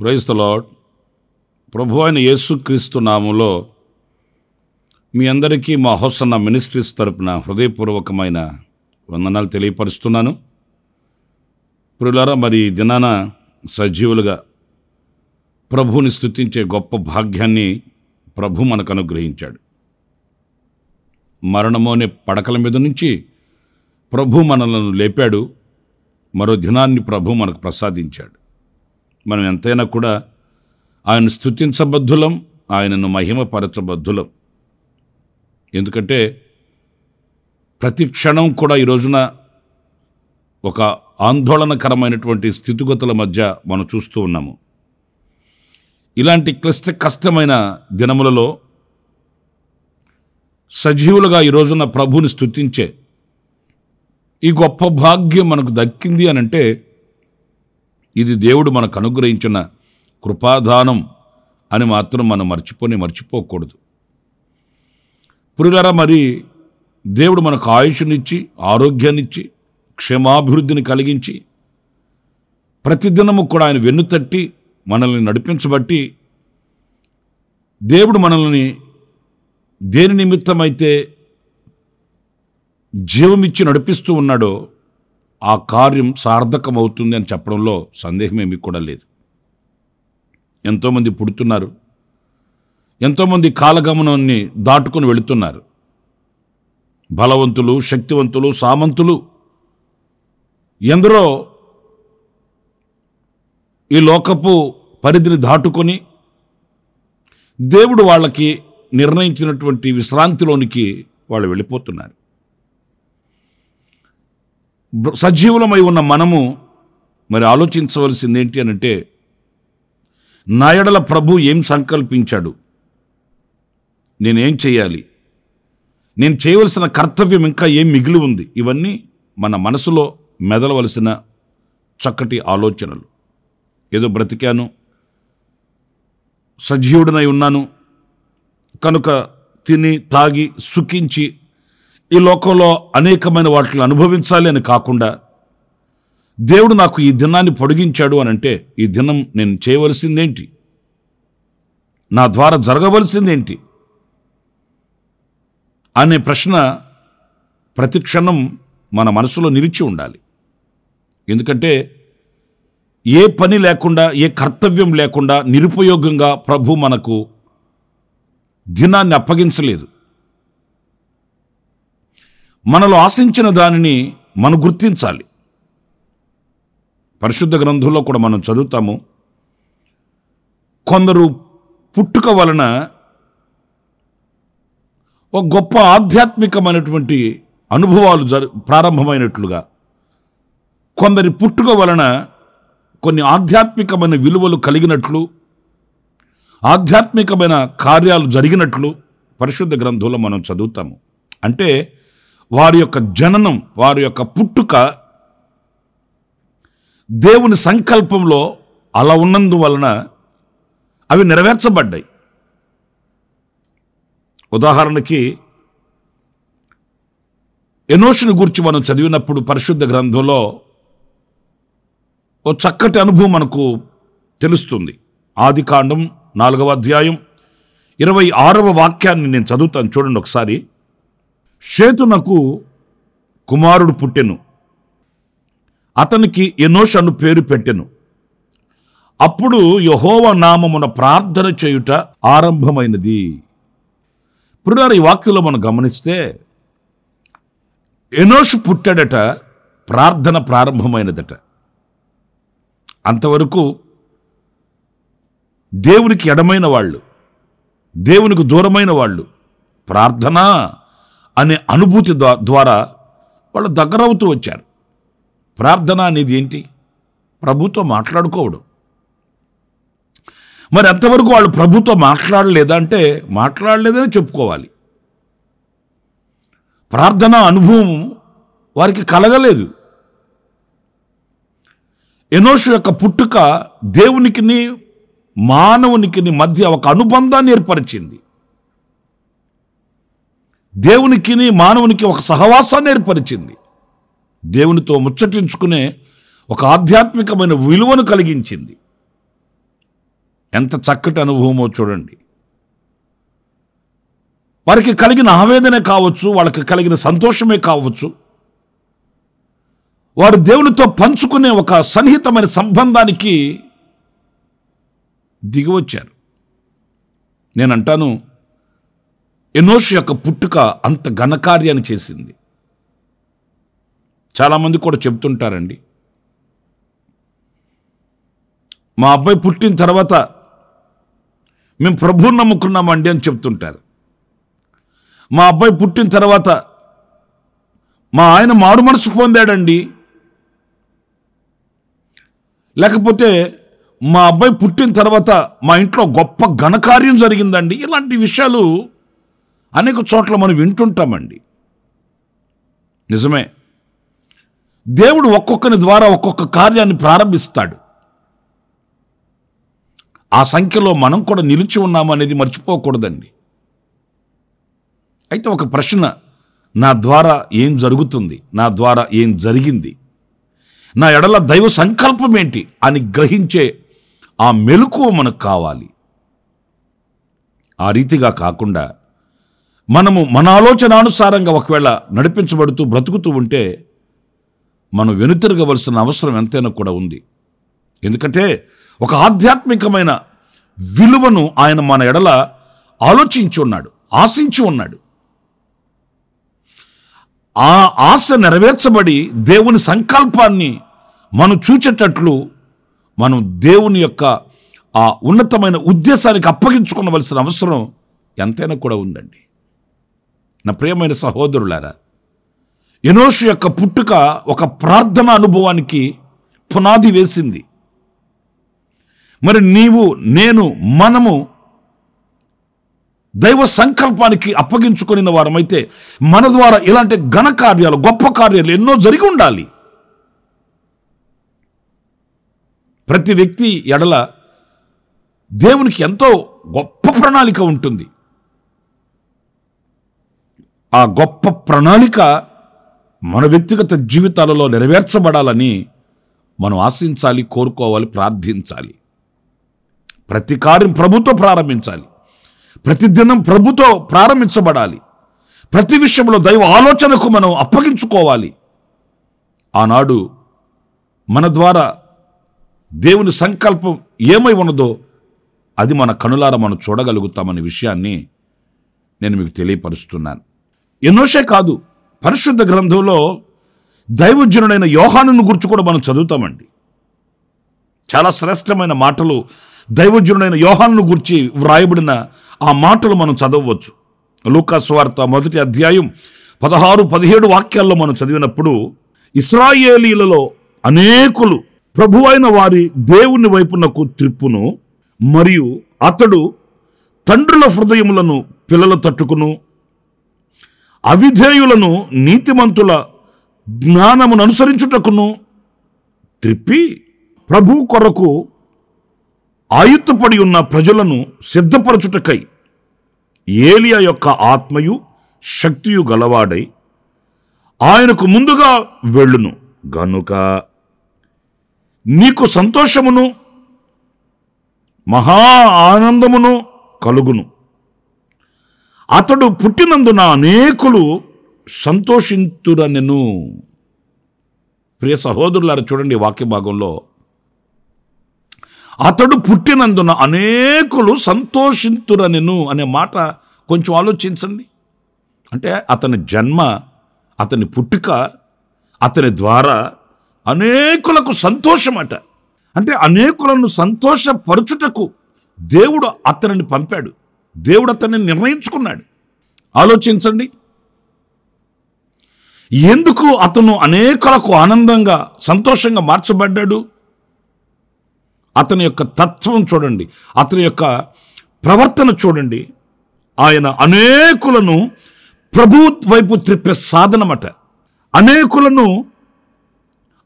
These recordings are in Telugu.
Praise the lord. ప్రభువైన యేసుక్రీస్తు నామములో మీ అందరికీ మా హోసన్న మినిస్ట్రీస్ తరపున హృదయపూర్వకమైన వందనాలు తెలియపరుస్తున్నాను. ప్రియులారా, మరి దినాన సజీవులుగా ప్రభువుని స్తుతించే గొప్ప భాగ్యాన్ని ప్రభు మనకు అనుగ్రహించాడు. మరణము అనే పడకల మీద నుంచి ప్రభు మనలను లేపాడు. మరో దినాన్ని ప్రభు మనకు ప్రసాదించాడు. మనం ఎంతైనా కూడా ఆయన స్తుతించబద్ధులం, ఆయనను మహిమపరచబద్ధులం. ఎందుకంటే ప్రతి క్షణం కూడా ఈ రోజున ఒక ఆందోళనకరమైనటువంటి స్థితిగతుల మధ్య మనం చూస్తూ ఉన్నాము. ఇలాంటి కష్టమైన దినములలో సజీవులుగా ఈ రోజున ప్రభువుని స్తుతించే ఈ గొప్ప భాగ్యం మనకు దక్కింది అనంటే ఇది దేవుడు మనకు అనుగ్రహించిన కృపాదానం అని మాత్రం మనం మర్చిపోకూడదు. ప్రియులారా, మరి దేవుడు మనకు ఆయుష్నిచ్చి, ఆరోగ్యాన్నిచ్చి, క్షేమాభివృద్ధిని కలిగించి, ప్రతిదినము కూడా ఆయన వెన్నుతట్టి మనల్ని నడిపించబట్టి, దేవుడు మనల్ని దేని నిమిత్తమైతే జీవమిచ్చి నడిపిస్తూ ఉన్నాడో ఆ కార్యం సార్థకమవుతుంది అని చెప్పడంలో సందేహమేమీ కూడా లేదు. ఎంతోమంది పుడుతున్నారు, ఎంతోమంది కాలగమనాన్ని దాటుకొని వెళుతున్నారు. బలవంతులు, శక్తివంతులు, సామంతులు ఎందరో ఈ లోకపు పరిధిని దాటుకొని దేవుడు వాళ్ళకి నిర్ణయించినటువంటి విశ్రాంతిలోనికి వాళ్ళు వెళ్ళిపోతున్నారు. సజీవులమై ఉన్న మనము మరి ఆలోచించవలసింది ఏంటి అనంటే, నా యెడల ప్రభు ఏం సంకల్పించాడు, నేనేం చేయాలి, నేను చేయవలసిన కర్తవ్యం ఇంకా ఏం మిగిలి ఉంది, ఇవన్నీ మన మనసులో మెదలవలసిన చక్కటి ఆలోచనలు. ఏదో బ్రతికాను, సజీవుడనై ఉన్నాను కనుక తిని తాగి సుఖించి ఈ లోకంలో అనేకమైన వాటిని అనుభవించాలి అని కాకుండా, దేవుడు నాకు ఈ దినాన్ని పొడిగించాడు అనంటే ఈ దినం నేను చేయవలసిందేంటి, నా ద్వారా జరగవలసిందేంటి అనే ప్రశ్న ప్రతి క్షణం మన మనసులో నిలిచి ఉండాలి. ఎందుకంటే ఏ పని లేకుండా, ఏ కర్తవ్యం లేకుండా నిరుపయోగంగా ప్రభు మనకు దినాన్ని అప్పగించలేదు. మనలో ఆశించిన దానిని మనం గుర్తించాలి. పరిశుద్ధ గ్రంథంలో కూడా మనం చదువుతాము, కొందరు పుట్టుక వలన ఒక గొప్ప ఆధ్యాత్మికమైనటువంటి అనుభవాలు ప్రారంభమైనట్లుగా, కొందరి పుట్టుక వలన కొన్ని ఆధ్యాత్మికమైన విలువలు కలిగినట్లు, ఆధ్యాత్మికమైన కార్యాలు జరిగినట్లు పరిశుద్ధ గ్రంథంలో మనం చదువుతాము. అంటే వారి యొక్క జననం, వారి యొక్క పుట్టుక దేవుని సంకల్పంలో అలా ఉన్నందువలన అవి నెరవేర్చబడ్డాయి. ఉదాహరణకి ఎనోషుని గురించి మనం చదివినప్పుడు పరిశుద్ధ గ్రంథంలో ఓ చక్కటి అనుభవం మనకు తెలుస్తుంది. ఆదికాండం 4వ అధ్యాయం 26వ వాక్యాన్ని నేను చదువుతాను, చూడండి ఒకసారి. షేతునకు కుమారుడు పుట్టెను, అతనికి ఎనోష్ అను పేరు పెట్టెను. అప్పుడు యెహోవా నామమున ప్రార్థన చేయుట ఆరంభమైనది. ఇప్పుడు ఈ వాక్యంలో మనం గమనిస్తే ఎనోషు పుట్టాడట, ప్రార్థన ప్రారంభమైనదట. అంతవరకు దేవునికి ఎడమైన వాళ్ళు, దేవునికి దూరమైన వాళ్ళు ప్రార్థన అనే అనుభూతి ద్వారా వాళ్ళు దగ్గరవుతూ వచ్చారు. ప్రార్థన అనేది ఏంటి? ప్రభుతో మాట్లాడుకోవడం. మరి అంతవరకు వాళ్ళు ప్రభుతో మాట్లాడలేదా అంటే మాట్లాడలేదని చెప్పుకోవాలి. ప్రార్థన అనుభవం వారికి కలగలేదు. ఎనోషు యొక్క పుట్టుక దేవునికిని మానవునికి మధ్య ఒక అనుబంధాన్ని ఏర్పరిచింది. దేవునికిని మానవునికి ఒక సహవాసాన్ని ఏర్పరిచింది. దేవునితో ముచ్చటించుకునే ఒక ఆధ్యాత్మికమైన విలువను కలిగించింది. ఎంత చక్కటి అనుభవమో చూడండి. వారికి కలిగిన ఆవేదనే కావచ్చు, వాళ్ళకి కలిగిన సంతోషమే కావచ్చు, వారు దేవునితో పంచుకునే ఒక సన్నిహితమైన సంబంధానికి దిగివచ్చారు. నేనంటాను, ఎనోషు యొక్క పుట్టుక అంత ఘనకార్యాన్ని చేసింది. చాలామంది కూడా చెప్తుంటారండి, మా అబ్బాయి పుట్టిన తర్వాత మేము ప్రభువుని నమ్ముకున్నామండి అని చెప్తుంటారు. మా అబ్బాయి పుట్టిన తర్వాత మా ఆయన మారు మనసు పొందాడండి, లేకపోతే మా అబ్బాయి పుట్టిన తర్వాత మా ఇంట్లో గొప్ప ఘనకార్యం జరిగిందండి. ఇలాంటి విషయాలు అనేక చోట్ల మనం వింటుంటామండి. నిజమే, దేవుడు ఒక్కొక్కరి ద్వారా ఒక్కొక్క కార్యాన్ని ప్రారంభిస్తాడు. ఆ సంఖ్యలో మనం కూడా నిలిచి ఉన్నాము అనేది మర్చిపోకూడదండి. అయితే ఒక ప్రశ్న, నా ద్వారా ఏం జరుగుతుంది, నా ద్వారా ఏం జరిగింది, నా ఎడల దైవ సంకల్పం ఏంటి అని గ్రహించే ఆ మెలకువ మనకు కావాలి. ఆ రీతిగా కాకుండా మనము మన ఆలోచనానుసారంగా ఒకవేళ నడిపించబడుతూ బ్రతుకుతూ ఉంటే మనం వెనుతిరగవలసిన అవసరం ఎంతైనా కూడా ఉంది. ఎందుకంటే ఒక ఆధ్యాత్మికమైన విలువను ఆయన మన ఎడల ఆలోచించి ఉన్నాడు, ఆశించి ఉన్నాడు. ఆ ఆశ నెరవేర్చబడి దేవుని సంకల్పాన్ని మనం చూచేటట్లు మనం దేవుని యొక్క ఆ ఉన్నతమైన ఉద్దేశానికి అప్పగించుకోవలసిన అవసరం ఎంతైనా కూడా ఉందండి. నా ప్రియమైన సహోదరులారా, ఎనోషు యొక్క పుట్టుక ఒక ప్రార్థన అనుభవానికి పునాది వేసింది. మరి నీవు, నేను, మనము దైవ సంకల్పానికి అప్పగించుకున్న వారమైతే మన ద్వారా ఇలాంటి ఘన కార్యాలు, గొప్ప కార్యాలు ఎన్నో జరిగి ఉండాలి. ప్రతి వ్యక్తి ఎడల దేవునికి ఎంతో గొప్ప ప్రణాళిక ఉంటుంది. ఆ గొప్ప ప్రణాళిక మన వ్యక్తిగత జీవితాలలో నెరవేర్చబడాలని మనం ఆశించాలి, కోరుకోవాలి, ప్రార్థించాలి. ప్రతి కార్యం ప్రభుతో ప్రారంభించాలి. ప్రతిదినం ప్రభుతో ప్రారంభించబడాలి. ప్రతి విషయంలో దైవ ఆలోచనకు మనం అప్పగించుకోవాలి. ఆనాడు మన ద్వారా దేవుని సంకల్పం ఏమై ఉన్నదో అది మన కనులారా మనం చూడగలుగుతామనే విషయాన్ని నేను మీకు తెలియపరుస్తున్నాను. ఎనోషే కాదు, పరిశుద్ధ గ్రంథంలో దైవజనుడైన యోహానును గురించి కూడా మనం చదువుతామండి. చాలా శ్రేష్టమైన మాటలు దైవజనుడైన యోహానును గురించి వ్రాయబడిన ఆ మాటలు మనం చదవవచ్చు. లూకా సువార్త 1వ అధ్యాయం 16-17 వాక్యాల్లో మనం చదివినప్పుడు, ఇశ్రాయేలీలలో అనేకులు ప్రభువైన వారి దేవుని వైపునకు త్రిప్పును, మరియు అతడు తండ్రుల హృదయములను పిల్లల తట్టుకును, అవిధేయులను నీతిమంతుల జ్ఞానమును అనుసరించుటకును త్రిప్పి ప్రభు కొరకు ఆయుత్తపడి ఉన్న ప్రజలను సిద్ధపరచుటకై ఏలియా యొక్క ఆత్మయు శక్తియు గలవాడై ఆయనకు ముందుగా వెళ్ళును గనుక నీకు సంతోషమును మహా ఆనందమును కలుగును. అతడు పుట్టినందున అనేకులు సంతోషింతురనెను. ప్రియ సహోదరులారా, చూడండి వాక్య భాగంలో, అతడు పుట్టినందున అనేకులు సంతోషింతురనెను అనే మాట కొంచెం ఆలోచించండి. అంటే అతని జన్మ, అతని పుట్టుక, అతని ద్వారా అనేకులకు సంతోషమట. అంటే అనేకులను సంతోషపరచుటకు దేవుడు అతనిని పంపాడు. దేవుడు అతన్ని నిర్ణయించుకున్నాడు. ఆలోచించండి, ఎందుకు అతను అనేకులకు ఆనందంగా సంతోషంగా మార్చబడ్డాడు? అతని యొక్క తత్వం చూడండి, అతని యొక్క ప్రవర్తన చూడండి. ఆయన అనేకులను ప్రభు వైపు త్రిప్పే సాధనమట. అనేకులను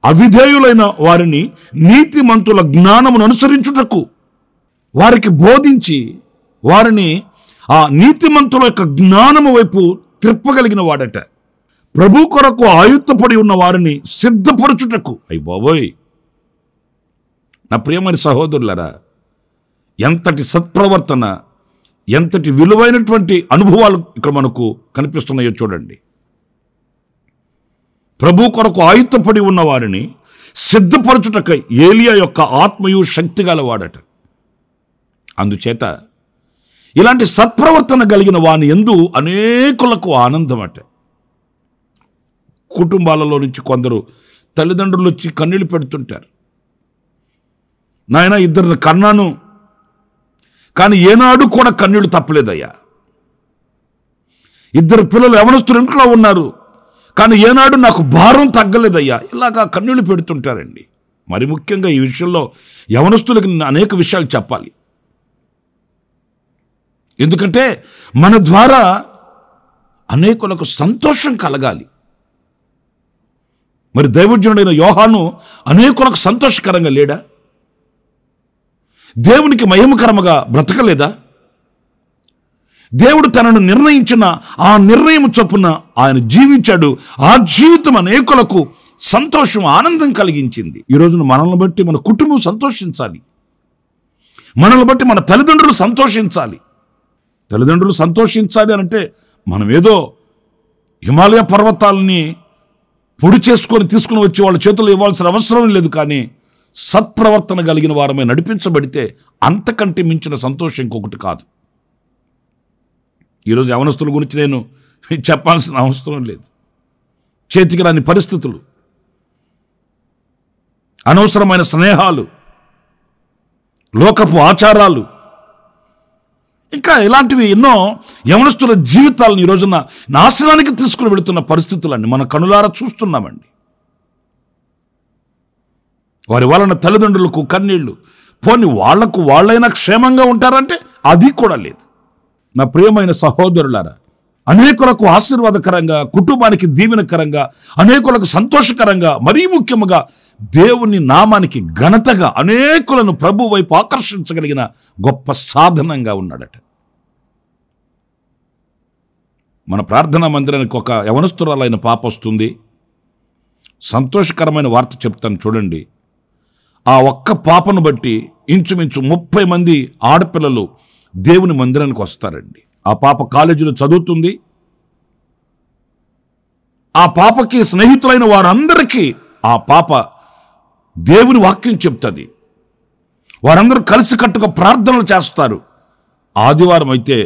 అవిధేయులైన వారిని నీతిమంతుల జ్ఞానమును అనుసరించుటకు వారికి బోధించి వారిని ఆ నీతిమంతుల యొక్క జ్ఞానము వైపు త్రిప్పగలిగిన వాడట. ప్రభు కొరకు ఆయుత్తపడి ఉన్న వారిని సిద్ధపరచుటకు. అయ్య బాబోయ్, నా ప్రియమైన సహోదరులారా, ఎంతటి సత్ప్రవర్తన, ఎంతటి విలువైనటువంటి అనుభవాలు ఇక్కడ మనకు కనిపిస్తున్నాయో చూడండి. ప్రభు కొరకు ఆయుత్తపడి ఉన్న వారిని సిద్ధపరచుటకై ఏలియా యొక్క ఆత్మయు శక్తి గలవాడట. అందుచేత ఇలాంటి సత్ప్రవర్తన కలిగిన వాని యందు అనేకులకు ఆనందమట. కుటుంబాలలో నుంచి కొందరు తల్లిదండ్రులు వచ్చి కన్నీళ్లు పెడుతుంటారు. నాయన, ఇద్దరిని కన్నాను, కానీ ఏనాడు కూడా కన్నీళ్లు తప్పలేదయ్యా. ఇద్దరు పిల్లలు యవనస్తులు ఇంట్లో ఉన్నారు, కానీ ఏనాడు నాకు భారం తగ్గలేదయ్యా. ఇలాగా కన్నీళ్లు పెడుతుంటారండి. మరి ముఖ్యంగా ఈ విషయంలో యవనస్తులకు అనేక విషయాలు చెప్పాలి. ఎందుకంటే మన ద్వారా అనేకులకు సంతోషం కలగాలి. మరి దైవజనుడైన యోహాను అనేకులకు సంతోషకరంగా లేడా? దేవునికి మహిమకరముగా బ్రతకలేదా? దేవుడు తనను నిర్ణయించిన ఆ నిర్ణయం చొప్పున ఆయన జీవించాడు. ఆ జీవితం అనేకులకు సంతోషం, ఆనందం కలిగించింది. ఈ రోజున మనల్ని బట్టి మన కుటుంబం సంతోషించాలి. మనల్ని బట్టి మన తల్లిదండ్రులు సంతోషించాలి. తల్లిదండ్రులు సంతోషించాలి అంటే మనం ఏదో హిమాలయ పర్వతాలని పొడి చేసుకొని తీసుకుని వచ్చి వాళ్ళ చేతుల్లో ఇవ్వాల్సిన అవసరం లేదు. కానీ సత్ప్రవర్తన కలిగిన వారమే నడిపించబడితే అంతకంటే మించిన సంతోషం ఇంకొకటి కాదు. ఈరోజు యవనస్తుల గురించి నేను చెప్పాల్సిన అవసరం లేదు. చేతికి రాని పరిస్థితులు, అనవసరమైన స్నేహాలు, లోకపు ఆచారాలు, ఇంకా ఇలాంటివి ఎన్నో యవనస్తుల జీవితాలను ఈ రోజున నాశనానికి తీసుకుని వెళుతున్న పరిస్థితులన్నీ మన కనులారా చూస్తున్నామండి. వారి వలన తల్లిదండ్రులకు కన్నీళ్లు. పోని వాళ్లకు వాళ్ళైనా క్షేమంగా ఉంటారంటే అది కూడా లేదు. నా ప్రియమైన సహోదరులారా, అనేకులకు ఆశీర్వాదకరంగా, కుటుంబానికి దీవెనకరంగా, అనేకులకు సంతోషకరంగా, మరీ ముఖ్యంగా దేవుని నామానికి ఘనతగా అనేకులను ప్రభు వైపు ఆకర్షించగలిగిన గొప్ప సాధనంగా ఉన్నాడట. మన ప్రార్థనా మందిరానికి ఒక యవనస్తురాలైన పాప వస్తుంది. సంతోషకరమైన వార్త చెప్తాను చూడండి. ఆ ఒక్క పాపను బట్టి ఇంచుమించు 30 మంది ఆడపిల్లలు దేవుని మందిరానికి వస్తారండి. ఆ పాప కాలేజీలో చదువుతుంది. ఆ పాపకి స్నేహితులైన వారందరికీ ఆ పాప దేవుని వాక్యం చెప్తుంది. వారందరూ కలిసికట్టుగా ప్రార్థనలు చేస్తారు. ఆదివారం అయితే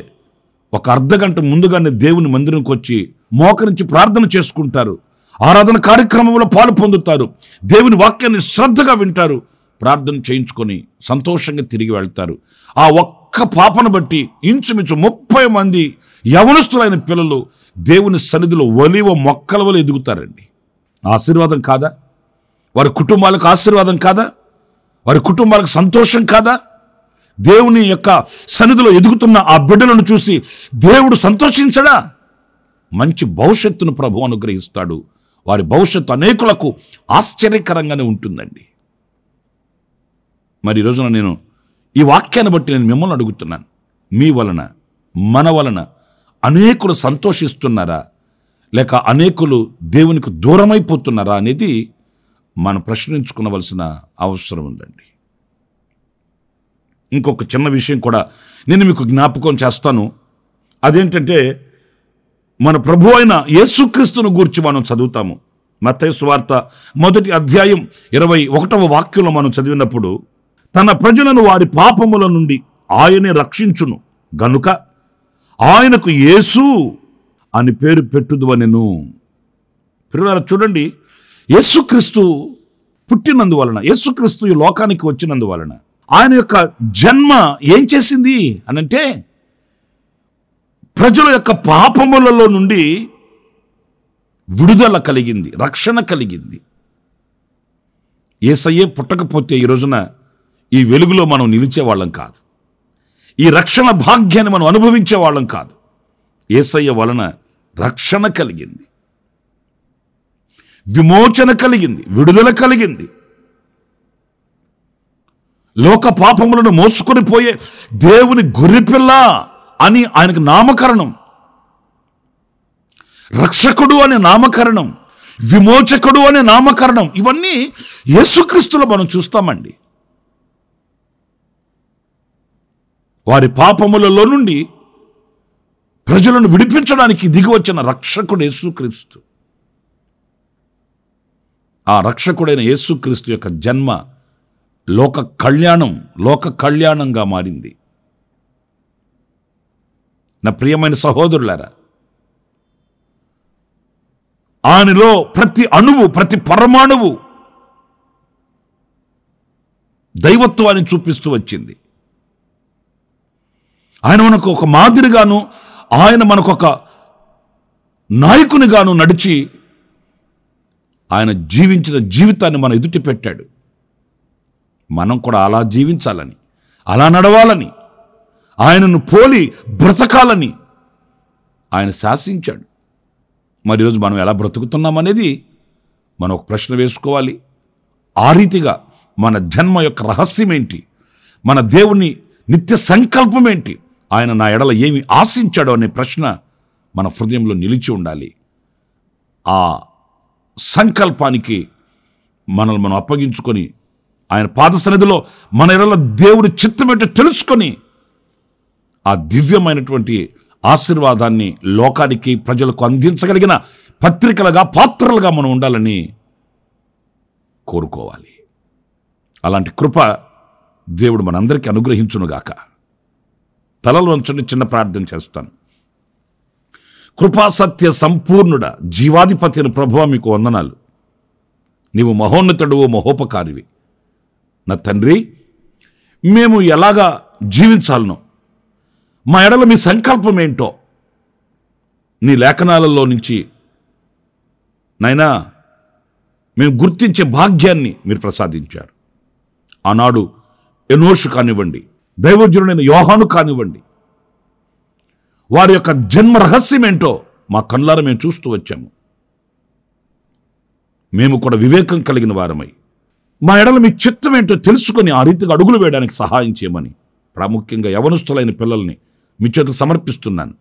ఒక అర్ధగంట ముందుగానే దేవుని మందిరానికి వచ్చి మోకరించి ప్రార్థన చేసుకుంటారు. ఆరాధన కార్యక్రమంలో పాలు పొందుతారు. దేవుని వాక్యాన్ని శ్రద్ధగా వింటారు. ప్రార్థన చేయించుకొని సంతోషంగా తిరిగి వెళ్తారు. ఆ ఒక్క పాపను బట్టి ఇంచుమించు 30 మంది యవనస్తులైన పిల్లలు దేవుని సన్నిధిలో ఒలివ మొక్కల వల్ల ఎదుగుతారండి. ఆశీర్వాదం కాదా? వారి కుటుంబాలకు ఆశీర్వాదం కాదా? వారి కుటుంబాలకు సంతోషం కాదా? దేవుని యొక్క సన్నిధిలో ఎదుగుతున్న ఆ బిడ్డలను చూసి దేవుడు సంతోషించడా? మంచి భవిష్యత్తును ప్రభు అనుగ్రహిస్తాడు. వారి భవిష్యత్తు అనేకులకు ఆశ్చర్యకరంగానే ఉంటుందండి. మరి ఈరోజున నేను ఈ వాక్యాన్ని బట్టి నేను మిమ్మల్ని అడుగుతున్నాను, మీ వలన, మన వలన అనేకులు సంతోషిస్తున్నారా, లేక అనేకులు దేవునికి దూరమైపోతున్నారా అనేది మనం ప్రశ్నించుకోవలసిన అవసరం ఉందండి. ఇంకొక చిన్న విషయం కూడా నేను మీకు జ్ఞాపకం చేస్తాను. అదేంటంటే, మన ప్రభు అయిన యేసుక్రీస్తును గూర్చి మనం చదువుతాము. మత్తయి సువార్త 1వ అధ్యాయం 21వ వాక్యంలో మనం చదివినప్పుడు, తన ప్రజలను వారి పాపముల నుండి ఆయనే రక్షించును గనుక ఆయనకు యేసు అని పేరు పెట్టుదువనెను. పిల్లలారా చూడండి, యేసుక్రీస్తు పుట్టినందువలన, యేసుక్రీస్తు ఈ లోకానికి వచ్చినందువలన ఆయన యొక్క జన్మ ఏం చేసింది అనంటే, ప్రజల యొక్క పాపములలో నుండి విడుదల కలిగింది, రక్షణ కలిగింది. యేసయ్యే పుట్టకపోతే ఈ రోజున ఈ వెలుగులో మనం నిలిచేవాళ్ళం కాదు, ఈ రక్షణ భాగ్యాన్ని మనం అనుభవించే వాళ్ళం కాదు. యేసయ్య వలన రక్షణ కలిగింది, విమోచన కలిగింది, విడుదల కలిగింది. లోక పాపములను మోసుకొని పోయే దేవుని గొర్రెపిల్ల అని ఆయనకు నామకరణం, రక్షకుడు అనే నామకరణం, విమోచకుడు అనే నామకరణం, ఇవన్నీ యేసుక్రీస్తులో మనం చూస్తామండి. వారి పాపములలో నుండి ప్రజలను విడిపించడానికి దిగి వచ్చిన రక్షకుడు యేసుక్రీస్తు. ఆ రక్షకుడైన యేసుక్రీస్తు యొక్క జన్మ లోక కళ్యాణంగా మారింది. నా ప్రియమైన సహోదరులారా, ఆయనలో ప్రతి అణువు, ప్రతి పరమాణువు దైవత్వాన్ని చూపిస్తూ వచ్చింది. ఆయన మనకు ఒక మాదిరిగాను, ఆయన మనకు ఒక నాయకునిగాను నడిచి ఆయన జీవించిన జీవితాన్ని మన ఎదుటి పెట్టాడు. మనం కూడా అలా జీవించాలని, అలా నడవాలని, ఆయనను పోలి బ్రతకాలని ఆయన శాసించాడు. మరి ఈరోజు మనం ఎలా బ్రతుకుతున్నామనేది మనం ఒక ప్రశ్న వేసుకోవాలి. ఆ రీతిగా మన జన్మ యొక్క రహస్యం ఏంటి, మన దేవుని నిత్య సంకల్పం ఏంటి, ఆయన నా ఎడల ఏమి ఆశించాడో అనే ప్రశ్న మన హృదయంలో నిలిచి ఉండాలి. ఆ సంకల్పానికి మనల్ని మనం అప్పగించుకొని ఆయన పాద సన్నిధిలో మన ఎడల దేవుడి చిత్తమేంటో తెలుసుకొని ఆ దివ్యమైనటువంటి ఆశీర్వాదాన్ని లోకానికి, ప్రజలకు అందించగలిగిన పత్రికలుగా, పాత్రలుగా మనం ఉండాలని కోరుకోవాలి. అలాంటి కృప దేవుడు మనందరికీ అనుగ్రహించునుగాక. తలలు వంచండి, చిన్న ప్రార్థన చేస్తాను. కృపా సత్య సంపూర్ణుడ, జీవాధిపతి అయిన ప్రభువా, మీకు వందనాలు. నీవు మహోన్నతుడువో, మహోపకారివి. నా తండ్రి, మేము ఎలాగా జీవించాలనో, మా ఎడల మీ సంకల్పం ఏంటో నీ లేఖనాలలో నుంచి నైనా మేము గుర్తించే భాగ్యాన్ని మీరు ప్రసాదించారు. ఆనాడు ఎనోషు కానివ్వండి, దైవజనుడైన యోహాను కానివ్వండి, వారి యొక్క జన్మ రహస్యం ఏంటో మా కళ్ళారా మేము చూస్తూ వచ్చాము. మేము కూడా వివేకం కలిగిన వారమై మా ఎడల మీ చిత్తం ఏంటో తెలుసుకొని ఆ రీతిగా అడుగులు వేయడానికి సహాయం చేయమని ప్రాముఖ్యంగా యవనస్తులైన పిల్లల్ని మీ చేత సమర్పిస్తున్నాను.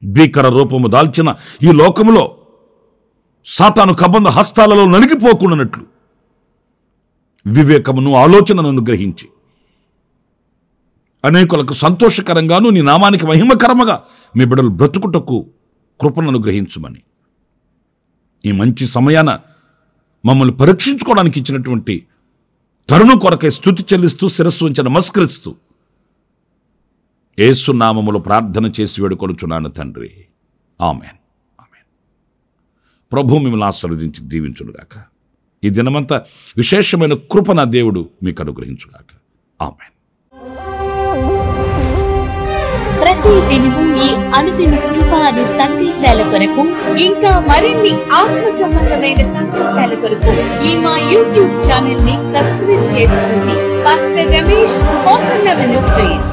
భీకర రూపము దాల్చిన ఈ లోకములో సాతాను కబంధ హస్తాలలో నలిగిపోకుండానట్లు వివేకమును, ఆలోచనను అనుగ్రహించి అనేకులకు సంతోషకరంగాను నీ నామానికి మహిమకరముగా మీ బిడ్డలు బ్రతుకుటకు కృపను అనుగ్రహించమని ఈ మంచి సమయాన మమ్మల్ని పరీక్షించుకోవడానికి ఇచ్చినటువంటి తరుణం కొరకై స్తుతి చెల్లిస్తూ శిరస్సు ఉంచి నమస్కరిస్తూ యేసు నామములో ప్రార్థన చేసి వేడుకొనుచున్నాను తండ్రి. Amen, amen. ప్రభు మిమ్మల్ని ఆశీర్వదించి దీవించునుగాక. ఈ దినమంతా విశేషమైన కృప నా దేవుడు మీకు అనుగ్రహించుగాక. ఆమెన్. ప్రతి దినము ఈ అనుదిన కృపాను సందేశాల కొరకు, ఇంకా మరిన్ని ఆత్మ సంబంధమైన సందేశాల కొరకు ఈ మా యూట్యూబ్ ఛానల్ ని సబ్స్క్రైబ్ చేసుకోండి. Pastor Ramesh, ministries.